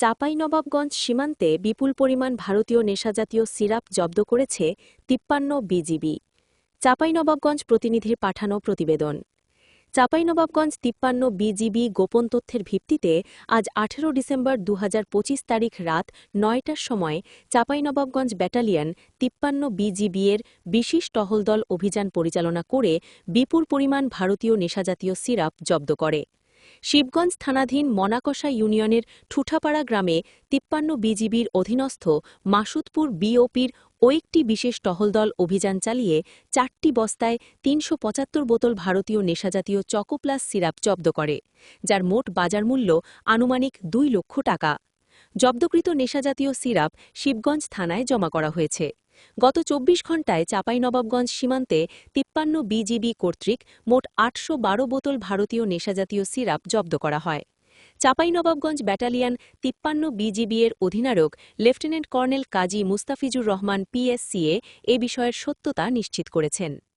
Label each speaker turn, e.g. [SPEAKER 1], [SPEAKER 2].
[SPEAKER 1] চাঁপাইনবাবগঞ্জ সীমান্তে বিপুল পরিমাণ ভারতীয় নেশাজাতীয় সিরাপ জব্দ করেছে ৫৩ বিজিবি। চাঁপাইনবাবগঞ্জ প্রতিনিধির পাঠানো প্রতিবেদন। চাঁপাইনবাবগঞ্জ ৫৩ বিজিবি গোপন তথ্যের ভিত্তিতে আজ ১৮ ডিসেম্বর ২০২৫ তারিখ রাত ৯টার সময় চাঁপাইনবাবগঞ্জ ব্যাটালিয়ন ৫৩ বিজিবি-এর বিশেষ টহল দল অভিযান পরিচালনা করে বিপুল পরিমাণ ভারতীয় নেশাজাতীয় সিরাপ জব্দ করে। শিবগঞ্জ থানাধীন মনাকষা ইউনিয়নের ঠুঠাপাড়া গ্রামে ৫৩ বিজিবির অধীনস্থ মাসুদপুর বিওপির একটি বিশেষ টহলদল অভিযান চালিয়ে ৪টি বস্তায় ৩৭৫ বোতল ভারতীয় নেশাজাতীয় চকোপ্লাস সিরাপ জব্দ করে, যার মোট বাজার মূল্য আনুমানিক ২ লক্ষ টাকা। জব্দকৃত নেশাজাতীয় সিরাপ শিবগঞ্জ থানায় জমা করা হয়েছে। গত ২৪ ঘণ্টায় চাঁপাইনবাবগঞ্জ সীমান্তে ৫৩ বিজিবি কর্তৃক মোট ৮১২ বোতল ভারতীয় নেশাজাতীয় সিরাপ জব্দ করা হয়। চাঁপাইনবাবগঞ্জ ব্যাটালিয়ন ৫৩ বিজিবি-এর অধিনায়ক লেফটেন্যান্ট কর্নেল কাজী মুস্তাফিজুর রহমান পিএসসিএ এ বিষয়ের সত্যতা নিশ্চিত করেছেন।